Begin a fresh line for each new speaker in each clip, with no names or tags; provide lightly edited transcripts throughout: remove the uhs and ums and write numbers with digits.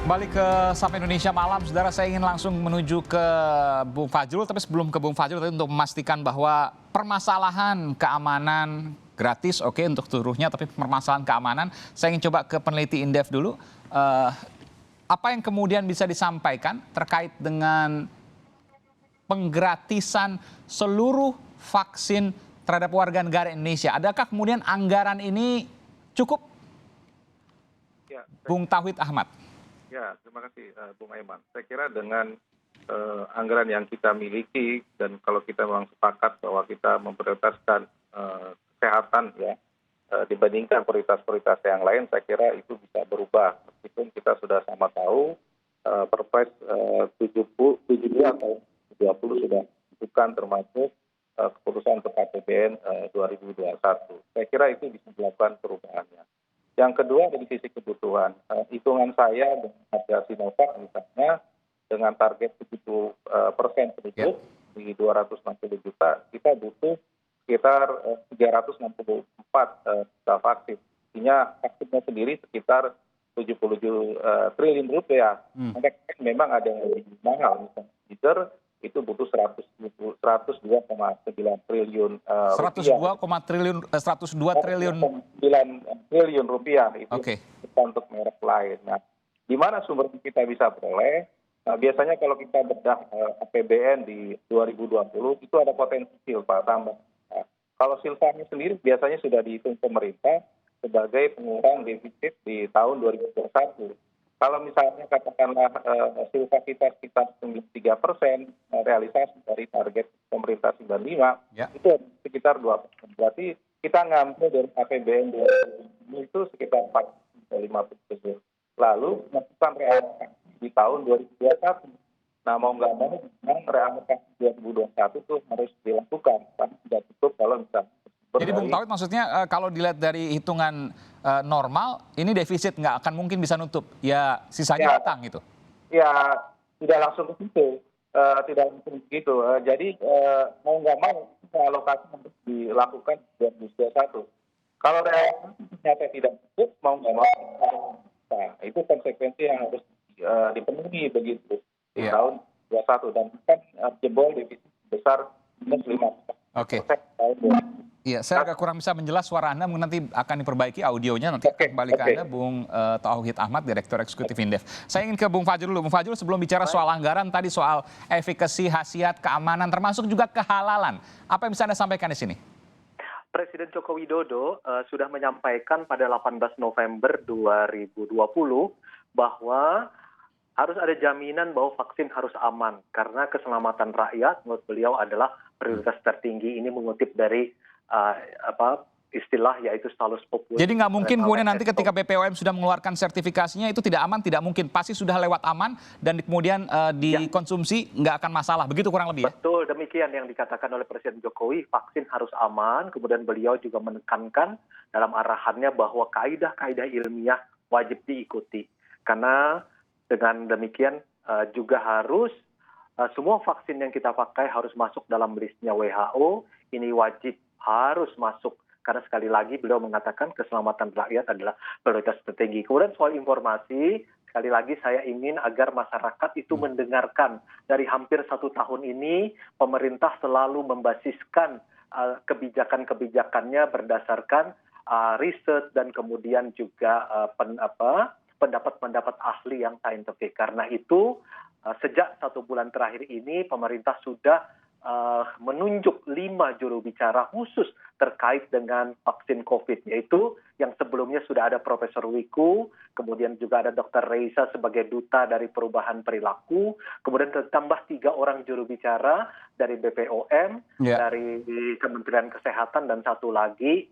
Kembali ke Sapa Indonesia Malam, saudara, saya ingin langsung menuju ke Bung Fajrul, tapi sebelum ke Bung Fajrul tadi untuk memastikan bahwa permasalahan keamanan gratis, oke, untuk seluruhnya, tapi permasalahan keamanan, saya ingin coba ke peneliti Indef dulu. Apa yang kemudian bisa disampaikan terkait dengan penggratisan seluruh vaksin terhadap warga negara Indonesia? Adakah kemudian anggaran ini cukup?
Ya,
Bung Tauhid Ahmad.
Ya, terima kasih Bung Aiman. Saya kira dengan anggaran yang kita miliki dan kalau kita memang sepakat bahwa kita memprioritaskan kesehatan ya dibandingkan prioritas-prioritas yang lain, saya kira itu bisa berubah. Meskipun kita sudah sama tahu Perpres 72 atau 20 sudah bukan termasuk keputusan ke APBN 2021. Saya kira itu bisa dilakukan perubahannya. Yang kedua dari sisi kebutuhan, hitungan saya dengan harga Sinovac misalnya dengan target 70% penduduk di 260 juta, kita butuh sekitar 364 juta vaksin. Artinya vaksinnya sendiri sekitar 70 triliun rupiah. Memang ada yang lebih mahal, misalnya Pfizer itu butuh 102,9 triliun rupiah.
102 triliun.
9 triliun rupiah itu untuk merek lain. Nah, di mana sumber kita bisa peroleh? Nah, biasanya kalau kita bedah APBN di 2020 itu ada potensi silpa tambah. Nah, kalau silpanya sendiri biasanya sudah dihitung pemerintah sebagai pengurang defisit di tahun 2021. Kalau misalnya katakanlah silpa kita sekitar 93% realisasi dari target pemerintah 95, itu sekitar 2%. Berarti kita ngambil dari APBN 2020 itu sekitar 450 triliun. Lalu melakukan realokasi di tahun 2021. Nah, mau nggak mau memang realokasi 2021 itu harus dilakukan. Karena tidak cukup kalau misalnya.
Jadi Bung Tauhid maksudnya kalau dilihat dari hitungan normal, ini defisit nggak akan mungkin bisa nutup. Ya sisanya utang gitu.
Ya tidak langsung ke situ. Tidak langsung begitu. Jadi mau nggak mau alokasi harus dilakukan di 2021. Kalau realokasi ternyata tidak cukup, mau nggak mau, nah, itu konsekuensi yang harus dipenuhi begitu di tahun 2021 dan kan jebol defisit besar minus 5%.
Iya, saya agak kurang bisa menjelas suara Anda, mungkin nanti akan diperbaiki audionya, nanti akan kembali ke Anda, Bung Tauhid Ahmad, Direktur Eksekutif Indef. Saya ingin ke Bung Fajrul dulu. Bung Fajrul, sebelum bicara soal anggaran, tadi soal efikasi, khasiat, keamanan, termasuk juga kehalalan. Apa yang bisa Anda sampaikan di sini?
Presiden Joko Widodo sudah menyampaikan pada 18 November 2020 bahwa harus ada jaminan bahwa vaksin harus aman, karena keselamatan rakyat menurut beliau adalah prioritas tertinggi. Ini mengutip dari istilah yaitu salus populis.
Jadi nggak mungkin kemudian nanti ketika BPOM sudah mengeluarkan sertifikasinya itu tidak aman, tidak mungkin. Pasti sudah lewat aman dan kemudian dikonsumsi nggak akan masalah. Begitu kurang lebih ya?
Betul, demikian yang dikatakan oleh Presiden Jokowi, vaksin harus aman. Kemudian beliau juga menekankan dalam arahannya bahwa kaidah-kaidah ilmiah wajib diikuti. Karena dengan demikian juga harus semua vaksin yang kita pakai harus masuk dalam listnya WHO. Ini wajib harus masuk, karena sekali lagi beliau mengatakan keselamatan rakyat adalah prioritas tertinggi. Kemudian soal informasi, sekali lagi saya ingin agar masyarakat itu mendengarkan. Dari hampir 1 tahun ini, pemerintah selalu membasiskan kebijakan-kebijakannya berdasarkan riset dan kemudian juga pendapat-pendapat ahli yang saintifik. Karena itu, sejak 1 bulan terakhir ini, pemerintah sudah menunjuk 5 juru bicara khusus terkait dengan vaksin COVID, yaitu yang sebelumnya sudah ada Profesor Wiku, kemudian juga ada Dr. Reza sebagai duta dari perubahan perilaku, kemudian ditambah 3 orang juru bicara dari BPOM, dari Kementerian Kesehatan, dan 1 lagi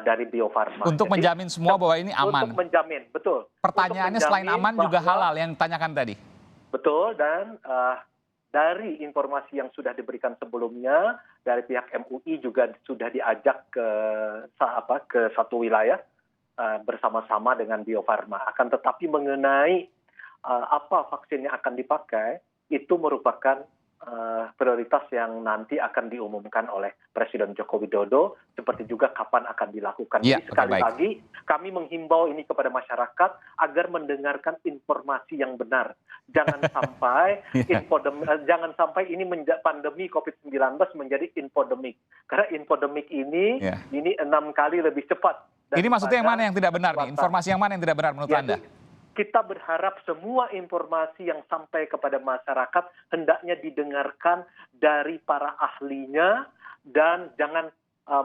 dari Bio Farma.
Untuk menjamin semua bahwa ini aman.
Untuk menjamin, betul.
Pertanyaannya selain aman juga halal yang ditanyakan tadi.
Betul, dan dari informasi yang sudah diberikan sebelumnya, dari pihak MUI juga sudah diajak ke satu wilayah bersama-sama dengan Bio Farma. Akan tetapi mengenai apa vaksin yang akan dipakai, itu merupakan prioritas yang nanti akan diumumkan oleh Presiden Joko Widodo, seperti juga kapan akan dilakukan.
Iya,
Jadi sekali
baik.
lagi kami menghimbau ini kepada masyarakat agar mendengarkan informasi yang benar. Jangan sampai jangan sampai ini pandemi COVID-19 menjadi infodemik. Karena infodemik ini
Iya.
ini 6 kali lebih cepat.
Ini maksudnya yang mana yang tidak benar nih?
daripada
Informasi yang mana yang tidak benar menurut Anda?
kita berharap semua informasi yang sampai kepada masyarakat hendaknya didengarkan dari para ahlinya dan jangan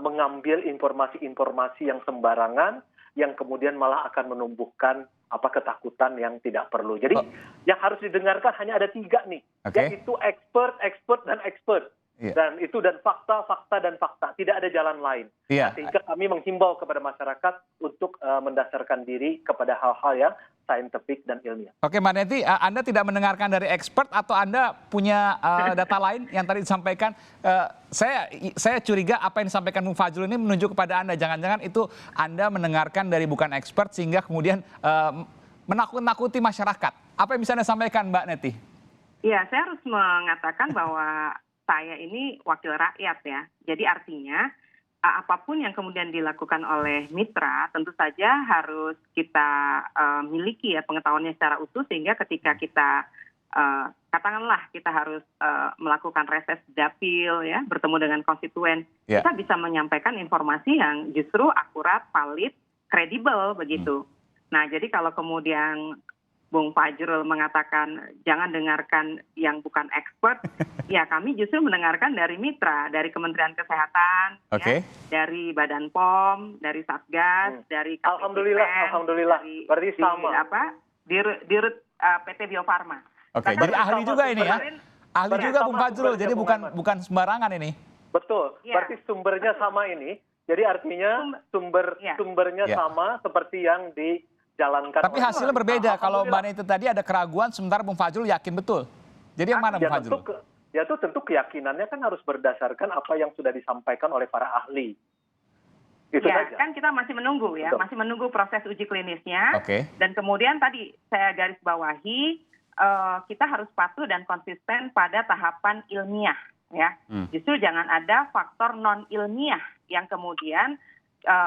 mengambil informasi-informasi yang sembarangan yang kemudian malah akan menumbuhkan ketakutan yang tidak perlu. Jadi yang harus didengarkan hanya ada 3 nih, yaitu expert, dan expert.
Iya.
Dan fakta, dan fakta. Tidak ada jalan lain.
Iya.
Sehingga kami menghimbau kepada masyarakat untuk mendasarkan diri kepada hal-hal yang saintifik dan ilmiah.
Oke, Mbak Neti, Anda tidak mendengarkan dari expert atau Anda punya data lain yang tadi disampaikan? Saya curiga apa yang disampaikan Bung Fajrul ini menunjuk kepada Anda. Jangan-jangan itu Anda mendengarkan dari bukan expert sehingga kemudian menakut-nakuti masyarakat. Apa yang bisa Anda sampaikan, Mbak Neti?
Ya, saya harus mengatakan bahwa saya ini wakil rakyat ya. Jadi artinya apapun yang kemudian dilakukan oleh mitra tentu saja harus kita miliki ya pengetahuannya secara utuh sehingga ketika kita katakanlah kita harus melakukan reses dapil ya bertemu dengan konstituen, kita bisa menyampaikan informasi yang justru akurat, valid, kredibel begitu. Nah, jadi kalau kemudian Bung Fajrul mengatakan jangan dengarkan yang bukan expert, ya kami justru mendengarkan dari mitra, dari Kementerian Kesehatan, ya, dari Badan POM, dari Satgas, dari KPPN,
Alhamdulillah. Berarti sama.
Dirut PT Bio Farma.
Oke, jadi ahli juga ini ya? Ahli juga Bung Fajrul, jadi bukan sembarangan ini.
Betul, berarti sumbernya sama ini. Jadi artinya sumbernya sama seperti yang dijalankan.
Tapi hasilnya berbeda. Kalau Mbak Neti tadi ada keraguan, sementara Bung Fajrul yakin betul. Jadi yang mana Bung Fajrul?
Ya itu tentu keyakinannya kan harus berdasarkan apa yang sudah disampaikan oleh para ahli. Itu saja.
Kan kita masih menunggu ya, masih menunggu proses uji klinisnya. Dan kemudian tadi saya garis bawahi, kita harus patuh dan konsisten pada tahapan ilmiah. Ya, justru jangan ada faktor non ilmiah yang kemudian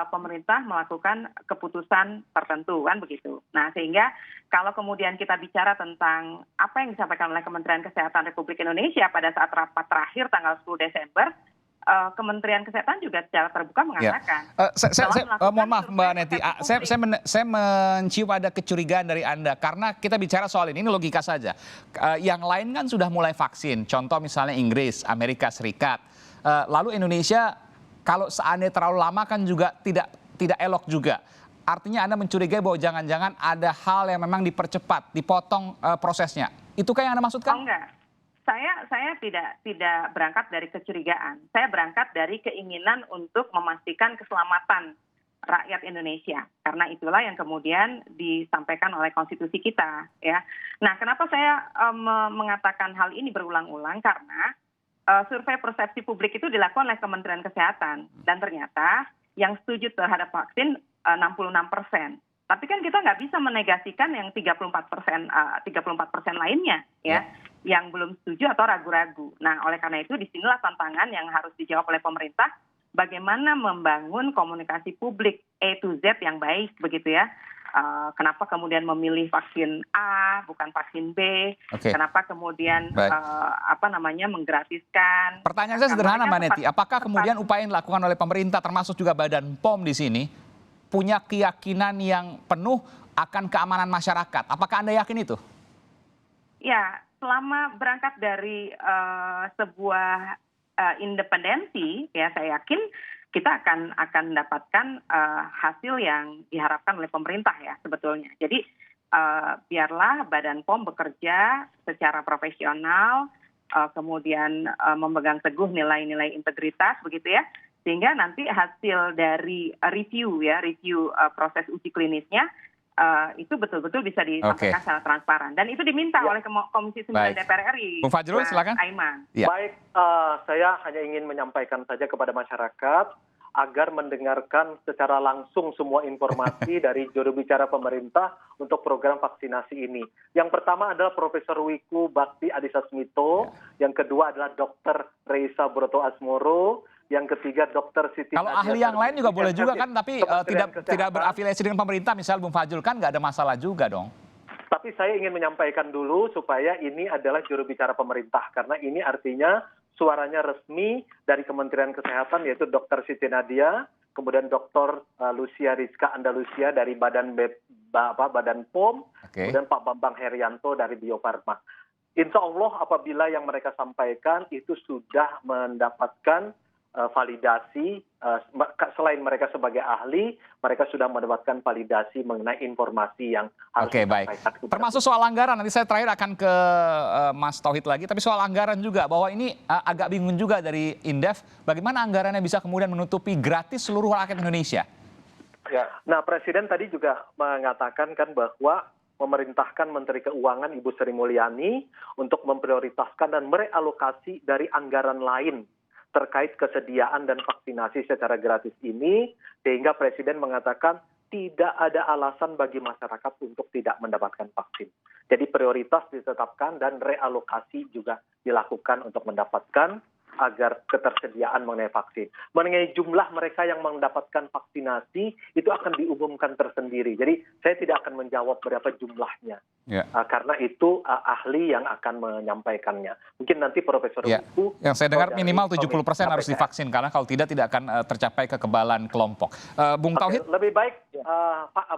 pemerintah melakukan keputusan tertentu kan begitu. Nah sehingga kalau kemudian kita bicara tentang apa yang disampaikan oleh Kementerian Kesehatan Republik Indonesia pada saat rapat terakhir tanggal 10 Desember, Kementerian Kesehatan juga secara terbuka mengatakan.
Mohon maaf Mbak Neti, saya mencium ada kecurigaan dari Anda karena kita bicara soal ini logika saja. Yang lain kan sudah mulai vaksin, contoh misalnya Inggris, Amerika Serikat, lalu Indonesia kalau seandainya terlalu lama kan juga tidak elok juga. Artinya Anda mencurigai bahwa jangan-jangan ada hal yang memang dipercepat, dipotong prosesnya. Itukah yang Anda maksudkan?
Oh enggak. Saya tidak berangkat dari kecurigaan. Saya berangkat dari keinginan untuk memastikan keselamatan rakyat Indonesia. Karena itulah yang kemudian disampaikan oleh konstitusi kita, ya. Nah, kenapa saya mengatakan hal ini berulang-ulang? Karena survei persepsi publik itu dilakukan oleh Kementerian Kesehatan dan ternyata yang setuju terhadap vaksin 66%. Tapi kan kita nggak bisa menegasikan yang 34% lainnya ya, yang belum setuju atau ragu-ragu. Nah, oleh karena itu disinilah tantangan yang harus dijawab oleh pemerintah, bagaimana membangun komunikasi publik A to Z yang baik begitu ya. Kenapa kemudian memilih vaksin A bukan vaksin B? Kenapa kemudian menggratiskan?
Pertanyaan saya sederhana Mbak Neti, apakah kemudian upaya yang dilakukan oleh pemerintah termasuk juga Badan POM di sini punya keyakinan yang penuh akan keamanan masyarakat? Apakah Anda yakin itu?
Ya, selama berangkat dari sebuah independensi, ya saya yakin kita akan mendapatkan hasil yang diharapkan oleh pemerintah ya sebetulnya. Jadi biarlah Badan POM bekerja secara profesional, kemudian memegang teguh nilai-nilai integritas begitu ya, sehingga nanti hasil dari review proses uji klinisnya itu betul-betul bisa disampaikan secara transparan. Dan itu diminta oleh Komisi 9 DPR RI.
Bung Fajrul, silakan.
Aiman.
Baik, saya hanya ingin menyampaikan saja kepada masyarakat agar mendengarkan secara langsung semua informasi dari juru bicara pemerintah untuk program vaksinasi ini. Yang pertama adalah Profesor Wiku Bakti Adisasmito, yang kedua adalah Dr. Reisa Broto Asmoro, yang ketiga Dr. Siti
Kalau
Nadia
ahli yang lain juga boleh juga kan, tapi
Kementerian
tidak
Kesehatan.
berafiliasi dengan pemerintah, misal Bung Fajrul, kan nggak ada masalah juga dong.
Tapi saya ingin menyampaikan dulu supaya ini adalah juru bicara pemerintah, karena ini artinya suaranya resmi dari Kementerian Kesehatan, yaitu Dr. Siti Nadia, kemudian Dr. Lucia Rizka Andalusia dari Badan POM, kemudian Pak Bambang Herianto dari Bio Farma. Insya Allah apabila yang mereka sampaikan itu sudah mendapatkan validasi, selain mereka sebagai ahli, mereka sudah mendapatkan validasi mengenai informasi yang harus disampaikan.
Termasuk soal anggaran, nanti saya terakhir akan ke Mas Tauhid lagi, tapi soal anggaran juga, bahwa ini agak bingung juga dari Indef, bagaimana anggarannya bisa kemudian menutupi gratis seluruh rakyat Indonesia?
Ya,
Nah, Presiden tadi juga mengatakan kan bahwa memerintahkan Menteri Keuangan Ibu Sri Mulyani untuk memprioritaskan dan merealokasi dari anggaran lain terkait kesediaan dan vaksinasi secara gratis ini, sehingga Presiden mengatakan tidak ada alasan bagi masyarakat untuk tidak mendapatkan vaksin. Jadi prioritas ditetapkan dan realokasi juga dilakukan untuk mendapatkan agar ketersediaan mengenai vaksin. Mengenai jumlah mereka yang mendapatkan vaksinasi itu akan diumumkan tersendiri. Jadi saya tidak akan menjawab berapa jumlahnya. Karena itu ahli yang akan menyampaikannya. Mungkin nanti Profesor Wiku.
Yang saya dengar minimal 70% harus divaksin, karena kalau tidak akan tercapai kekebalan kelompok. Bung Tauhid?
Lebih baik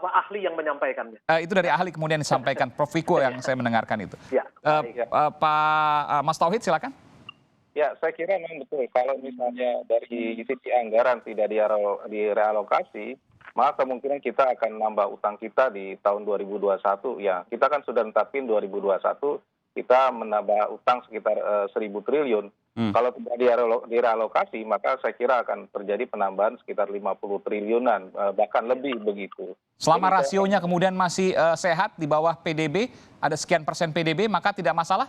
ahli yang menyampaikannya.
Itu dari ahli kemudian disampaikan. Prof. Wiku yang saya mendengarkan itu.
Ya,
Pak Mas Tauhid silakan.
ya, saya kira memang betul. Kalau misalnya dari sisi anggaran tidak direalokasi, maka kemungkinan kita akan nambah utang kita di tahun 2021. Ya, kita kan sudah netapin 2021 kita menambah utang sekitar 1.000 triliun. Kalau tidak direalokasi, maka saya kira akan terjadi penambahan sekitar 50 triliunan, bahkan lebih begitu.
Selama rasionya kemudian masih sehat di bawah PDB, ada sekian persen PDB, maka tidak masalah?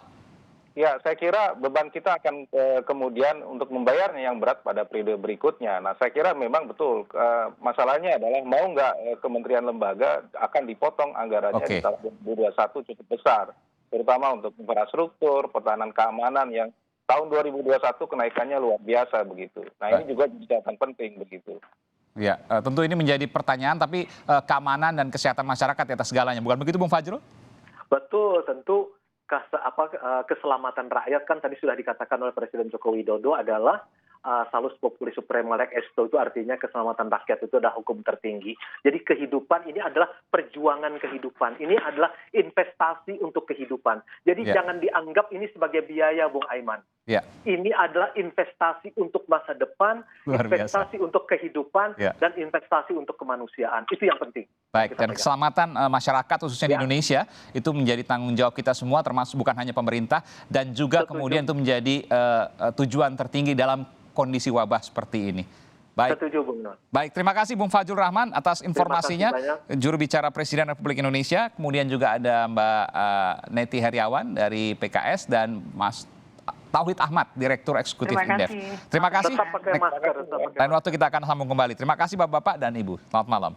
Ya, saya kira beban kita akan kemudian untuk membayarnya yang berat pada periode berikutnya. Nah, saya kira memang betul. Masalahnya adalah mau nggak kementerian lembaga akan dipotong anggarannya di tahun 2021 cukup besar. Terutama untuk infrastruktur, pertahanan keamanan yang tahun 2021 kenaikannya luar biasa begitu. Nah, ini juga catatan penting begitu.
Ya, tentu ini menjadi pertanyaan, tapi keamanan dan kesehatan masyarakat di atas segalanya. Bukan begitu, Bung Fajrul?
Betul, tentu keselamatan rakyat kan tadi sudah dikatakan oleh Presiden Joko Widodo adalah salus populi suprema lex esto, itu artinya keselamatan rakyat itu adalah hukum tertinggi. Jadi kehidupan ini adalah perjuangan kehidupan. Ini adalah investasi untuk kehidupan. Jadi jangan dianggap ini sebagai biaya, Bung Aiman. Ini adalah investasi untuk masa depan, investasi untuk kehidupan, dan investasi untuk kemanusiaan. Itu yang penting.
Baik, dan keselamatan masyarakat khususnya di Indonesia itu menjadi tanggung jawab kita semua, termasuk bukan hanya pemerintah, dan juga kemudian itu menjadi tujuan tertinggi dalam kondisi wabah seperti ini. Baik.
Setuju, Bung Nur.
Baik, terima kasih Bung Fajrul Rahman atas informasinya. Juru bicara Presiden Republik Indonesia. Kemudian juga ada Mbak Neti Heriawan dari PKS dan Mas Tauhid Ahmad, Direktur Eksekutif Indef. Terima kasih.
Tetap pakai masker.
Lain waktu kita akan sambung kembali. Terima kasih Bapak-Bapak dan Ibu. Selamat malam.